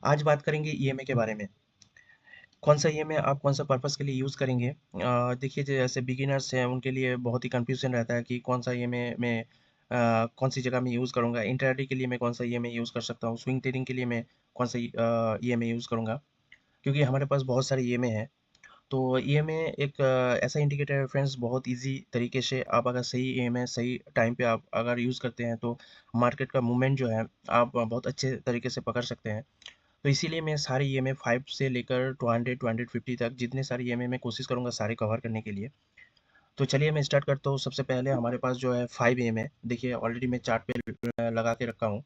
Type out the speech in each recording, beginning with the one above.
आज बात करेंगे ईएमआई के बारे में। कौन सा ईएमआई आप कौन सा पर्पस के लिए यूज़ करेंगे? देखिए जैसे बिगिनर्स हैं उनके लिए बहुत ही कन्फ्यूजन रहता है कि कौन सा ईएमआई मैं कौन सी जगह में यूज़ करूँगा। इंट्राडे के लिए मैं कौन सा ईएमआई यूज़ कर सकता हूँ, स्विंग ट्रेडिंग के लिए मैं कौन सा ईएमआई यूज़ करूँगा, क्योंकि हमारे पास बहुत सारे ईएमआई हैं। तो ईएमआई एक ऐसा इंडिकेटर है फ्रेंड्स, बहुत ईजी तरीके से आप अगर सही ईएमआई सही टाइम पे आप अगर यूज़ करते हैं तो मार्केट का मूवमेंट जो है आप बहुत अच्छे तरीके से पकड़ सकते हैं। तो इसीलिए मैं सारे ईएमआई 5 से लेकर 200 250 तक जितने सारे ईएमआई मैं कोशिश करूँगा सारे कवर करने के लिए। तो चलिए मैं स्टार्ट करता हूँ। सबसे पहले हमारे पास जो है 5 ईएमआई, देखिए ऑलरेडी मैं चार्ट पे लगा के रखा हूँ।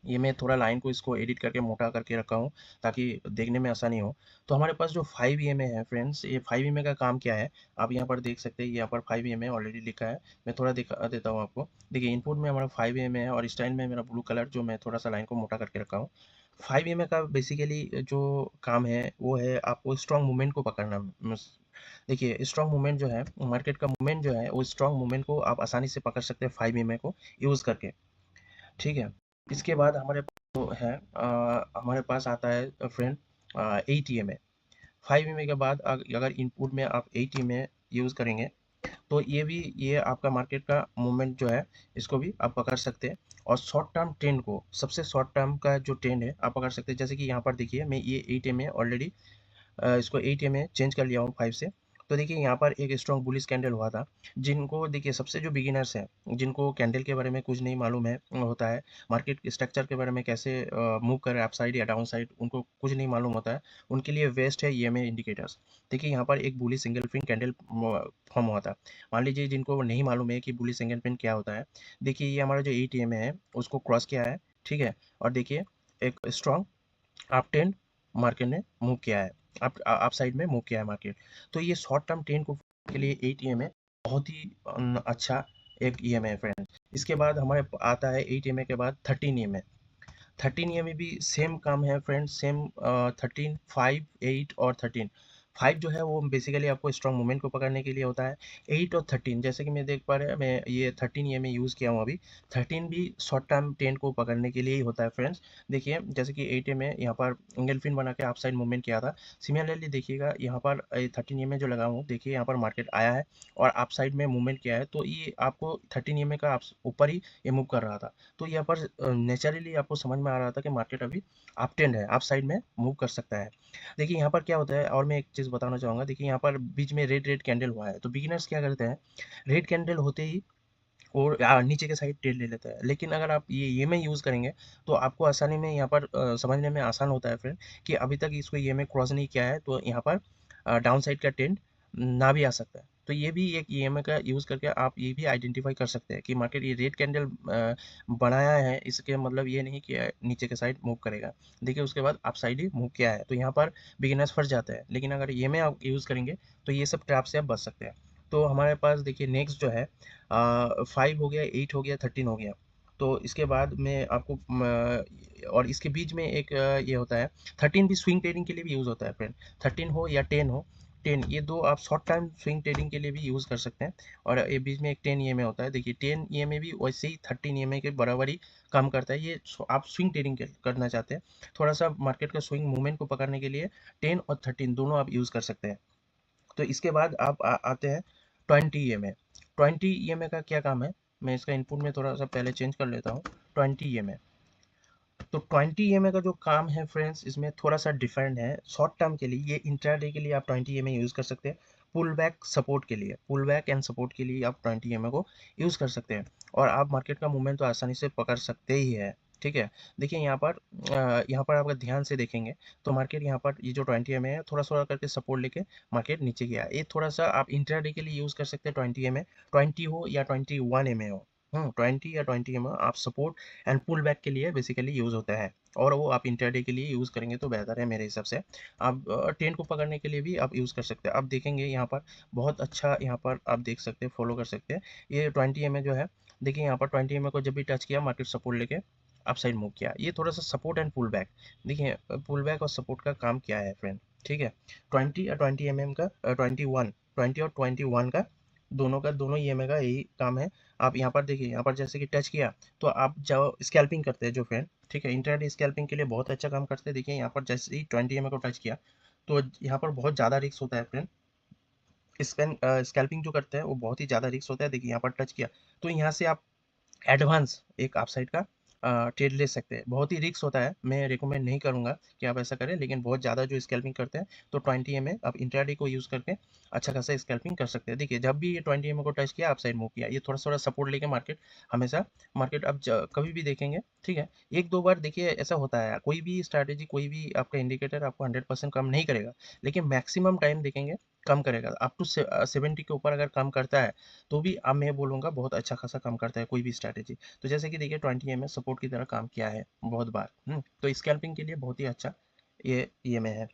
ये मैं थोड़ा लाइन को इसको एडिट करके मोटा करके रखा हूँ ताकि देखने में आसानी हो। तो हमारे पास जो 5 ईएमआई है फ्रेंड्स, ये 5 ईएमआई का काम क्या है, आप यहाँ पर देख सकते हैं। यहाँ पर 5 ईएमआई ऑलरेडी लिखा है, मैं थोड़ा दिखा देता हूँ आपको। देखिए इनपुट में हमारा 5 ईएमआई है और स्टाइल में मेरा ब्लू कलर जो मैं थोड़ा सा लाइन को मोटा करके रखा हूँ। 5 ईएमआई का बेसिकली जो काम है वो है आपको स्ट्रॉन्ग मूवमेंट को पकड़ना। देखिए स्ट्रॉन्ग मूवमेंट जो है, मार्केट का मूवमेंट जो है, वो स्ट्रॉन्ग मूवमेंट को आप आसानी से पकड़ सकते हैं 5 ईएमआई को यूज़ करके। ठीक है। इसके बाद हमारे पास जो है हमारे पास आता है फ्रेंड 8 ईएमआई। 5 ईएमआई के बाद अगर इनपुट में आप 8 ईएमआई यूज़ करेंगे तो ये आपका मार्केट का मूवमेंट जो है इसको भी आप पकड़ सकते हैं। और शॉर्ट टर्म ट्रेंड को, सबसे शॉर्ट टर्म का जो ट्रेंड है आप पकड़ सकते हैं। जैसे कि यहाँ पर देखिए मैं ये 8 ईएमआई ऑलरेडी इसको 8 में चेंज कर लिया हूँ 5 से। तो देखिए यहाँ पर एक स्ट्रॉन्ग बुलिश कैंडल हुआ था। जिनको देखिए सबसे जो बिगिनर्स हैं, जिनको कैंडल के बारे में कुछ नहीं मालूम है होता है, मार्केट स्ट्रक्चर के बारे में कैसे मूव करे अप साइड या डाउन साइड उनको कुछ नहीं मालूम होता है, उनके लिए वेस्ट है ईएमए इंडिकेटर्स। देखिए यहाँ पर एक bullish single pin candle form हुआ था। मान लीजिए जिनको नहीं मालूम है कि बुलिश सिंगल पिन क्या होता है, देखिए ये हमारा जो 8 ईएमए है उसको क्रॉस किया है। ठीक है। और देखिए एक स्ट्रॉन्ग अप ट्रेंड मार्केट ने मूव किया है, अप साइड में मूव किया है मार्केट। तो ये शॉर्ट टर्म ट्रेंड को के लिए 8 ईएमए बहुत ही अच्छा एक ईएमए है फ्रेंड। इसके बाद हमारे आता है 8 ईएमए के बाद 13 ईएमए। 13 ईएमए भी सेम काम है फ्रेंड, सेम 13 5 8 और 13। 5 जो है वो बेसिकली आपको स्ट्रॉन्ग मूवमेंट को पकड़ने के लिए होता है। 8 और 13 जैसे कि मैं देख पा रहा है, मैं ये 13 ईएमए यूज़ किया हूँ अभी। 13 भी शॉर्ट टर्म ट्रेंड को पकड़ने के लिए ही होता है फ्रेंड्स। देखिए जैसे कि 8 में यहाँ पर एंगल्फिन बना के अप साइड मूवमेंट किया था। सिमिलरली देखिएगा यहाँ पर 13 ईएमए जो लगा हूँ, देखिए यहाँ पर मार्केट आया है और अप साइड में मूवमेंट किया है। तो ये आपको 13 ईएमए का ऊपर ही ये मूव कर रहा था। तो यहाँ पर नेचुरली आपको समझ में आ रहा था कि मार्केट अभी अप ट्रेंड है, अप साइड में मूव कर सकता है। देखिए यहाँ पर क्या होता है, और मैं एक चीज़ बताना चाहूँगा। देखिए यहाँ पर बीच में रेड रेड कैंडल हुआ है, तो बिगिनर्स क्या करते हैं, रेड कैंडल होते ही और नीचे के साइड ट्रेड ले लेता है। लेकिन अगर आप ये में यूज़ करेंगे तो आपको आसानी में यहाँ पर समझने में आसान होता है फ्रेंड कि अभी तक इसको ये में क्रॉस नहीं किया है, तो यहाँ पर डाउन साइड का ट्रेंड ना भी आ सकता है। तो ये भी एक ईएमए का यूज़ करके आप ये भी आइडेंटिफाई कर सकते हैं कि मार्केट ये रेड कैंडल बनाया है, इसके मतलब ये नहीं कि नीचे के साइड मूव करेगा। देखिए उसके बाद अप साइड ही मूव किया है, तो यहाँ पर बिगिनर्स फंस जाते हैं। लेकिन अगर ईएमए आप यूज़ करेंगे तो ये सब ट्रैप से आप बच सकते हैं। तो हमारे पास देखिए नेक्स्ट जो है 5 हो गया, 8 हो गया, 13 हो गया। तो इसके बाद में आपको और इसके बीच में एक ये होता है 13 भी स्विंग ट्रेडिंग के लिए भी यूज़ होता है फ्रेंड। 13 हो या 10 हो, 10 ये दो आप शॉर्ट टाइम स्विंग ट्रेडिंग के लिए भी यूज़ कर सकते हैं। और ये बीच में एक 10 ईएमए होता है। देखिए 10 ईएमए भी वैसे ही 13 ईएमए के बराबर ही काम करता है। ये आप स्विंग ट्रेडिंग करना चाहते हैं, थोड़ा सा मार्केट का स्विंग मूवमेंट को पकड़ने के लिए 10 और 13 दोनों आप यूज़ कर सकते हैं। तो इसके बाद आप आते हैं 20 ईएमए। 20 ईएमए का क्या काम है, मैं इसका इनपुट में थोड़ा सा पहले चेंज कर लेता हूँ। 20 ईएमए, तो 20 ईएमए का जो काम है फ्रेंड्स, इसमें थोड़ा सा डिफरेंट है। शॉर्ट टर्म के लिए, ये इंट्राडे के लिए आप 20 ईएमए यूज़ कर सकते हैं। पुल बैक सपोर्ट के लिए, पुल बैक एंड सपोर्ट के लिए आप 20 ईएमए को यूज़ कर सकते हैं। और आप मार्केट का मूवमेंट तो आसानी से पकड़ सकते ही है। ठीक है। देखिए यहाँ पर आप अगर ध्यान से देखेंगे तो मार्केट यहाँ पर ये जो 20 ईएमए है थोड़ा थोड़ा करके सपोर्ट लेके मार्केट नीचे गया। ये थोड़ा सा आप इंट्राडे के लिए यूज़ कर सकते हैं 20 ईएमए, 20 हो या 21 ईएमए हो। 20 या 20 ईएमए आप सपोर्ट एंड पुल बैक के लिए बेसिकली यूज़ होता है। और वो आप इंटरडे के लिए यूज़ करेंगे तो बेहतर है मेरे हिसाब से। आप ट्रेंड को पकड़ने के लिए भी आप यूज़ कर सकते हैं। आप देखेंगे यहाँ पर बहुत अच्छा, यहाँ पर आप देख सकते हैं, फॉलो कर सकते हैं। ये 20 ईएमए जो है, देखिए यहाँ पर 20 ईएमए को जब भी टच किया मार्केट सपोर्ट लेके अप साइड मूव किया। ये थोड़ा सा सपोर्ट एंड पुल बैक, देखिए पुल बैक और सपोर्ट का काम क्या है फ्रेंड। ठीक है। 20 या 20 एम का 21, 20 और 21 का दोनों ई एम का यही काम है। आप यहाँ पर देखिए, यहाँ पर जैसे कि टच किया तो आप जो स्कैल्पिंग करते हैं जो फ्रेंड, ठीक है, इंट्राडे स्कैल्पिंग के लिए बहुत अच्छा काम करते हैं। देखिए यहाँ पर जैसे ही 20 EMA को टच किया तो यहाँ पर बहुत ज़्यादा रिस्क होता है फ्रेंड। स्कैल्पिंग जो करते हैं वो बहुत ही ज़्यादा रिस्क होता है। देखिए यहाँ पर टच किया तो यहाँ से आप एडवांस एक अपसाइड का ट्रेड ले सकते हैं। बहुत ही रिस्क होता है, मैं रिकमेंड नहीं करूंगा कि आप ऐसा करें, लेकिन बहुत ज़्यादा जो स्कैल्पिंग करते हैं तो 20 EMA आप इंट्राडे को यूज़ करके अच्छा खासा स्कैल्पिंग कर सकते हैं। देखिए जब भी ये 20 EMA को टच किया अपसाइड मूव किया, ये थोड़ा थोड़ा सपोर्ट लेके मार्केट हमेशा मार्केट आप कभी भी देखेंगे, ठीक है, एक दो बार देखिए ऐसा होता है। कोई भी स्ट्रैटेजी, कोई भी आपका इंडिकेटर आपको 100% कम नहीं करेगा, लेकिन मैक्सिमम टाइम देखेंगे कम करेगा। अप टू 70 के ऊपर अगर कम करता है तो भी अब मैं बोलूँगा बहुत अच्छा खासा काम करता है कोई भी स्ट्रैटेजी। तो जैसे कि देखिए 20 EMA सपोर्ट की तरह काम किया है बहुत बार। तो स्कैल्पिंग के लिए बहुत ही अच्छा ये EMA है।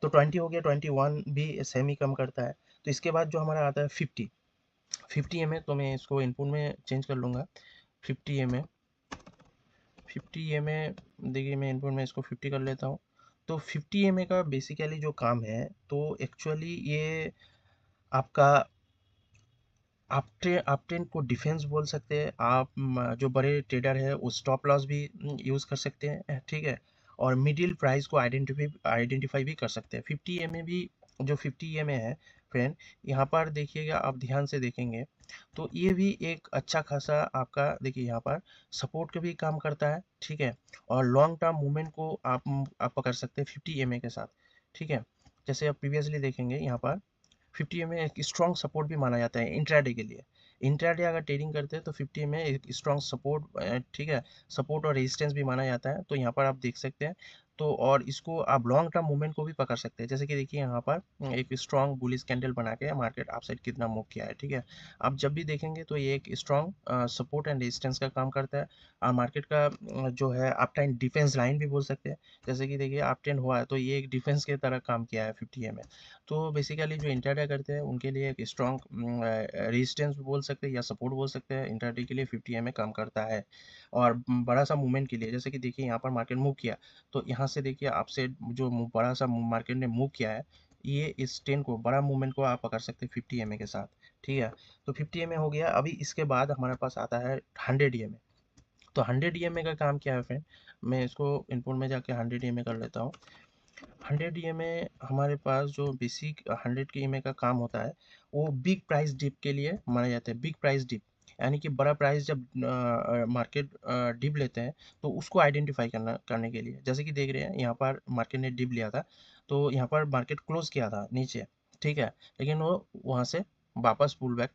तो 20 हो गया, 21 भी सेम ही कम करता है। तो इसके बाद जो हमारा आता है 50 EMA, तो मैं इसको इनपुट में चेंज कर लूँगा। 50 EMA देखिए मैं इनपुट में इसको 50 कर लेता हूँ। तो 50 EMA का बेसिकली जो काम है, तो एक्चुअली ये आपका आप ट्रेंड को डिफेंस बोल सकते हैं। आप जो बड़े ट्रेडर है वो स्टॉप लॉस भी यूज़ कर सकते हैं, ठीक है, और मिडिल प्राइस को आइडेंटिफाई भी कर सकते हैं। 50 EMA भी, जो 50 EMA है फ्रेंड, यहाँ पर देखिएगा, आप ध्यान से देखेंगे तो ये भी एक अच्छा खासा आपका, देखिए यहाँ पर सपोर्ट का भी काम करता है, ठीक है, और लॉन्ग टर्म मूवमेंट को आप पकड़ सकते हैं 50 EMA के साथ, ठीक है। जैसे आप प्रीवियसली देखेंगे यहाँ पर 50 में एक स्ट्रॉन्ग सपोर्ट भी माना जाता है इंट्राडे के लिए। इंट्राडे अगर ट्रेडिंग करते हैं तो 50 में एक स्ट्रॉन्ग सपोर्ट, ठीक है, सपोर्ट और रेजिस्टेंस भी माना जाता है। तो यहाँ पर आप देख सकते हैं। तो और इसको आप लॉन्ग टर्म मूवमेंट को भी पकड़ सकते हैं। जैसे कि देखिए यहाँ पर एक स्ट्रॉन्ग बुलिश कैंडल बना के मार्केट अपसाइड कितना मूव किया है, ठीक है। आप जब भी देखेंगे तो ये एक स्ट्रॉन्ग सपोर्ट एंड रेजिस्टेंस का काम करता है। और मार्केट का जो है अप टाइम डिफेंस लाइन भी बोल सकते हैं। जैसे कि देखिए अप ट्रेंड हुआ है तो ये एक डिफेंस की तरह काम किया है 50 में। तो बेसिकली जो इंट्राडे करते हैं उनके लिए एक स्ट्रॉन्ग रेजिस्टेंस बोल सकते हैं या सपोर्ट बोल सकते हैं। इंट्राडे के लिए 50 EMA काम करता है। और बड़ा सा मूवमेंट के लिए, जैसे कि देखिए यहाँ पर मार्केट मूव किया तो यहाँ से देखिए आपसे जो बड़ा सा मार्केट ने मूव किया है, ये इस ट्रेंड को, बड़ा मूवमेंट को आप पकड़ सकते हैं 50 EMA के साथ, ठीक है। तो 50 EMA हो गया। अभी इसके बाद हमारे पास आता है 100 EMA। तो 100 EMA का काम क्या है फ्रेंड, मैं इसको इनपुट में जाके 100 EMA कर लेता हूँ। 100 EMA हमारे पास जो बेसिक 100 के EMA का काम होता है, वो बिग प्राइस डिप के लिए माना जाता है। बिग प्राइस डिप यानी कि बड़ा प्राइस जब मार्केट डिप लेते हैं तो उसको आइडेंटिफाई करने के लिए। जैसे कि देख रहे हैं यहाँ पर मार्केट ने डिप लिया था तो यहाँ पर मार्केट क्लोज किया था नीचे, ठीक है, लेकिन वो वहाँ से वापस पुल बैक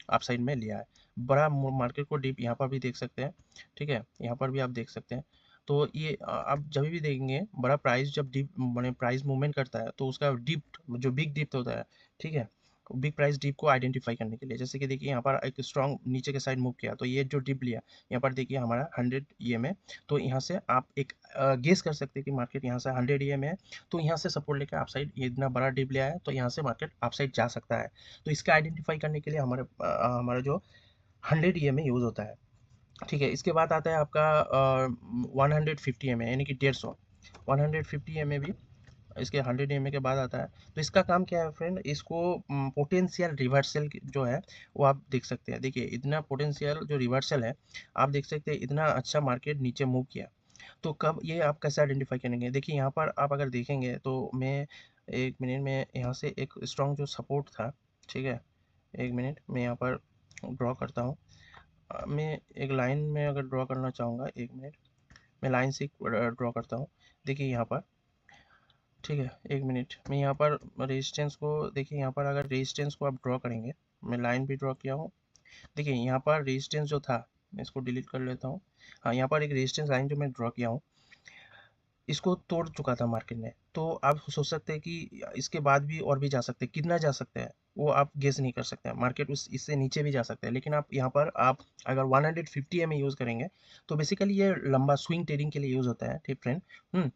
अप साइड में लिया है। बड़ा मार्केट को डिप यहाँ पर भी देख सकते हैं, ठीक है, यहाँ पर भी आप देख सकते हैं। तो ये आप जब भी देखेंगे बड़ा प्राइस जब डिप माने प्राइस मूवमेंट करता है तो उसका डिप, जो बिग डिप होता है, ठीक है, बिग प्राइस डिप को आइडेंटिफाई करने के लिए। जैसे कि देखिए यहाँ पर एक स्ट्रॉन्ग नीचे के साइड मूव किया तो ये जो डिप लिया यहाँ पर देखिए हमारा 100 EMA। तो यहाँ से आप एक गेस कर सकते हैं कि मार्केट यहाँ से 100 EMA है, तो यहाँ से सपोर्ट लेकर आप साइड ये इतना बड़ा डिप लिया है तो यहाँ से मार्केट आप साइड जा सकता है। तो इसका आइडेंटिफाई करने के लिए हमारा जो 100 EMA यूज होता है, ठीक है। इसके बाद आता है आपका 150 EMA यानी कि 150। 150 EMA भी इसके 100 EMA के बाद आता है। तो इसका काम क्या है फ्रेंड, इसको पोटेंशियल रिवर्सल जो है वो आप देख सकते हैं। देखिए इतना पोटेंशियल जो रिवर्सल है, आप देख सकते हैं इतना अच्छा मार्केट नीचे मूव किया। तो कब ये आप कैसे आइडेंटिफाई करेंगे, देखिए यहाँ पर आप अगर देखेंगे तो मैं एक मिनट में यहाँ से एक स्ट्रॉन्ग जो सपोर्ट था, ठीक है, एक मिनट मैं यहाँ पर ड्रॉ करता हूँ। मैं एक लाइन में अगर ड्रॉ करना चाहूँगा, एक मिनट, मैं लाइन से ड्रॉ करता हूँ। देखिए यहाँ पर, ठीक है, एक मिनट, मैं यहाँ पर रेजिस्टेंस को, देखिए यहाँ पर अगर रेजिस्टेंस को आप ड्रॉ करेंगे, मैं लाइन भी ड्रॉ किया हूँ। देखिए यहाँ पर रेजिस्टेंस जो था, मैं इसको डिलीट कर लेता हूँ। हाँ, यहाँ पर एक रेजिस्टेंस लाइन जो मैं ड्रॉ किया हूँ, इसको तोड़ चुका था मार्केट ने। तो आप सोच सकते हैं कि इसके बाद भी और भी जा सकते हैं, कितना जा सकते हैं वो आप गेस नहीं कर सकते हैं। मार्केट उस इससे नीचे भी जा सकते हैं, लेकिन आप यहाँ पर आप अगर 150 EMA यूज़ करेंगे तो बेसिकली ये लंबा स्विंग ट्रेडिंग के लिए यूज़ होता है, ठीक फ्रेंड।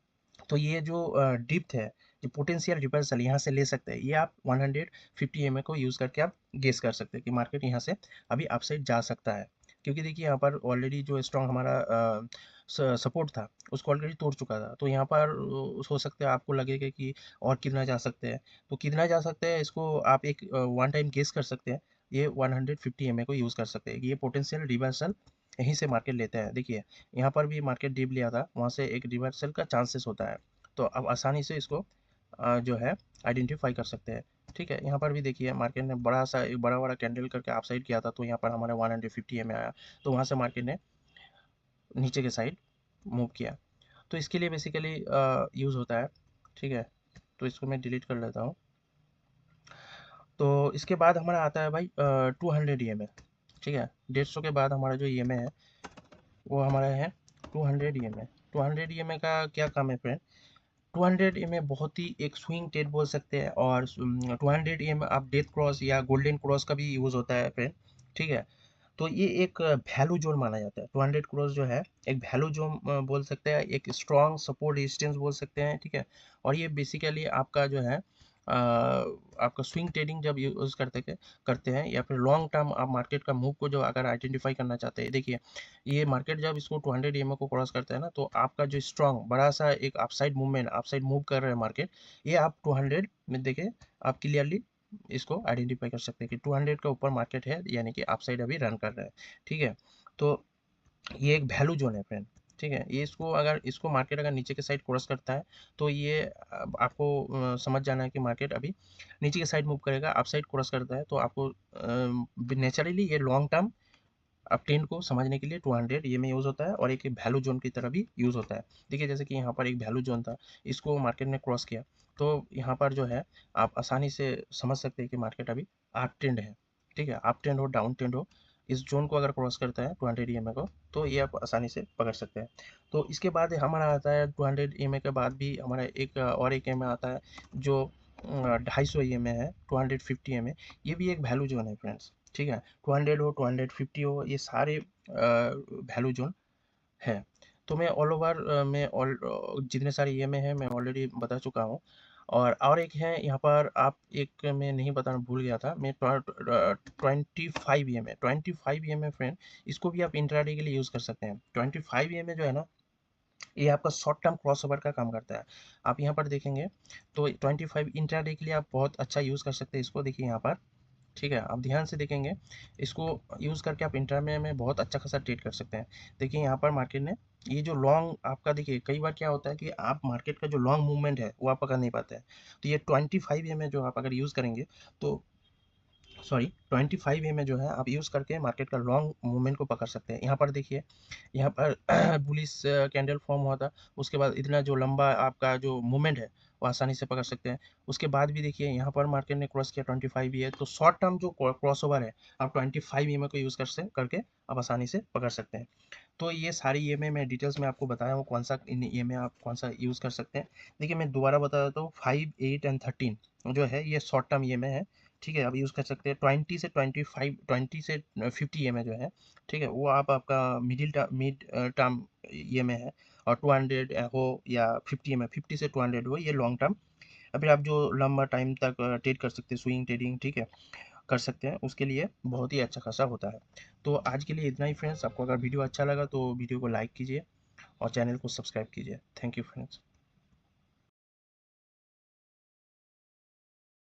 तो ये जो डिप्थ है, जो पोटेंशियल रिवर्सल यहाँ से ले सकते हैं, ये आप 150 EMA को यूज़ करके आप गेस कर सकते हैं कि मार्केट यहाँ से अभी अपसाइड जा सकता है। क्योंकि देखिए यहाँ पर ऑलरेडी जो स्ट्रॉन्ग हमारा सपोर्ट था उसको ऑलरेडी तोड़ चुका था। तो यहाँ पर हो सकता है आपको लगेगा कि और कितना जा सकते हैं। तो कितना जा सकते हैं इसको आप एक वन टाइम गेस कर सकते हैं। ये 150 EMA को यूज़ कर सकते हैं। ये पोटेंशियल रिवर्सल यहीं से मार्केट लेते हैं। देखिए यहाँ पर भी मार्केट डिप लिया था, वहाँ से एक रिवर्सल का चांसेस होता है, तो अब आसानी से इसको जो है आइडेंटिफाई कर सकते हैं। ठीक है, यहाँ पर भी देखिए मार्केट ने बड़ा सा एक बड़ा बड़ा कैंडल करके अप साइड किया था, तो यहाँ पर हमारा 150 में आया, तो वहाँ से मार्केट ने नीचे के साइड मूव किया। तो इसके लिए बेसिकली यूज़ होता है। ठीक है, तो इसको मैं डिलीट कर लेता हूँ। तो इसके बाद हमारा आता है भाई 200 EMA। ठीक है, 150 के बाद हमारा जो EMA है वो हमारा है 200 EMA। 200 EMA का क्या काम है फ्रेंड? 200 EMA बहुत ही एक स्विंग ट्रेड बोल सकते हैं, और 200 EMA आप डेथ क्रॉस या गोल्डन क्रॉस का भी यूज़ होता है फ्रेंड। ठीक है, तो ये एक वैल्यू जोन माना जाता है। 200 क्रॉस जो है एक वैल्यू जोन बोल सकते हैं, एक स्ट्रॉन्ग सपोर्ट रेजिस्टेंस बोल सकते हैं। ठीक है, और ये बेसिकली आपका जो है आपका स्विंग ट्रेडिंग जब यूज़ करते हैं या फिर लॉन्ग टर्म आप मार्केट का मूव को जो अगर आइडेंटिफाई करना चाहते हैं, देखिए ये मार्केट जब इसको 200 EMA को क्रॉस करता है ना, तो आपका जो स्ट्रॉन्ग बड़ा सा एक अपसाइड मूवमेंट, अपसाइड मूव कर रहे हैं मार्केट, ये आप 200 में देखिए आप क्लियरली इसको आइडेंटिफाई कर सकते हैं कि 200 के ऊपर मार्केट है, यानी कि अपसाइड अभी रन कर रहा है। ठीक है, तो ये एक वैल्यू जोन है फ्रेंड। ठीक है, ये इसको मार्केट अगर नीचे के साइड क्रॉस करता है, तो ये आपको समझ जाना है कि मार्केट अभी नीचे के साइड मूव करेगा। अप साइड क्रॉस करता है तो आपको नेचुरली ये लॉन्ग टर्म अब ट्रेंड को समझने के लिए 200 ये में यूज़ होता है, और एक वैल्यू जोन की तरह भी यूज़ होता है। देखिए जैसे कि यहाँ पर एक वैल्यू जोन था, इसको मार्केट ने क्रॉस किया, तो यहाँ पर जो है आप आसानी से समझ सकते हैं कि मार्केट अभी अप ट्रेंड है। ठीक है, अप ट्रेंड हो डाउन ट्रेंड हो, इस जोन को अगर क्रॉस करता है 200 EMA को, तो ये आप आसानी से पकड़ सकते हैं। तो इसके बाद हमारा आता है 200 EMA के बाद भी हमारा एक और एक EMA आता है जो 250 EMA है, 250 EMA। ये भी एक वैल्यू जोन है फ्रेंड्स। ठीक है, 200 हो 250 हो, ये सारे वैल्यू जोन है। तो मैं ऑल ओवर में ऑल जितने सारे EMA हैं मैं ऑलरेडी बता चुका हूँ। और एक है यहाँ पर, आप एक मैं नहीं बताना भूल गया था, मैं 25 EMA फ्रेंड, इसको भी आप इंट्राडे के लिए यूज़ कर सकते हैं। 25 EMA जो है ना, ये आपका शॉर्ट टर्म क्रॉसओवर का काम करता है। आप यहाँ पर देखेंगे तो 25 इंट्राडे के लिए आप बहुत अच्छा यूज़ कर सकते हैं इसको। देखिए यहाँ पर, ठीक है, आप ध्यान से देखेंगे, इसको यूज़ करके आप इंटरमे में बहुत अच्छा खासा ट्रेड कर सकते हैं। देखिए यहाँ पर मार्केट ने ये जो लॉन्ग आपका, देखिए कई बार क्या होता है कि आप मार्केट का जो लॉन्ग मूवमेंट है वो आप पकड़ नहीं पाते हैं। तो ये 25 EMA जो आप अगर यूज़ करेंगे, तो सॉरी 25 EMA जो है आप यूज़ करके मार्केट का लॉन्ग मूवमेंट को पकड़ सकते हैं। यहाँ पर देखिए, यहाँ पर बुलिश कैंडल फॉर्म हुआ था, उसके बाद इतना जो लंबा आपका जो मूवमेंट है वो आसानी से पकड़ सकते हैं। उसके बाद भी देखिए यहाँ पर मार्केट ने क्रॉस किया 25 EMA, तो शॉर्ट टर्म जो क्रॉस ओवर है आप 25 EMA को यूज़ करके आप आसानी से पकड़ सकते हैं। तो ये सारी EMA मैं डिटेल्स में आपको बताया हूँ, कौन सा इन EMA आप कौन सा यूज़ कर सकते हैं। देखिए मैं दोबारा बता देता हूँ, 5, 8 एंड 13 जो है ये शॉर्ट टर्म EMA है। ठीक है, आप यूज़ कर सकते हैं। 20 से 25, 20 से 50 EMA जो है, ठीक है, वो आपका मिड टर्म EMA है। और 200 हो या 50 EMA, 50 से 200 हो, ये लॉन्ग टर्म, अभी आप जो लंबा टाइम तक ट्रेड कर सकते हैं, स्विंग ट्रेडिंग, ठीक है, कर सकते हैं, उसके लिए बहुत ही अच्छा खासा होता है। तो आज के लिए इतना ही फ्रेंड्स। आपको अगर वीडियो अच्छा लगा तो वीडियो को लाइक कीजिए और चैनल को सब्सक्राइब कीजिए। Thank you friends.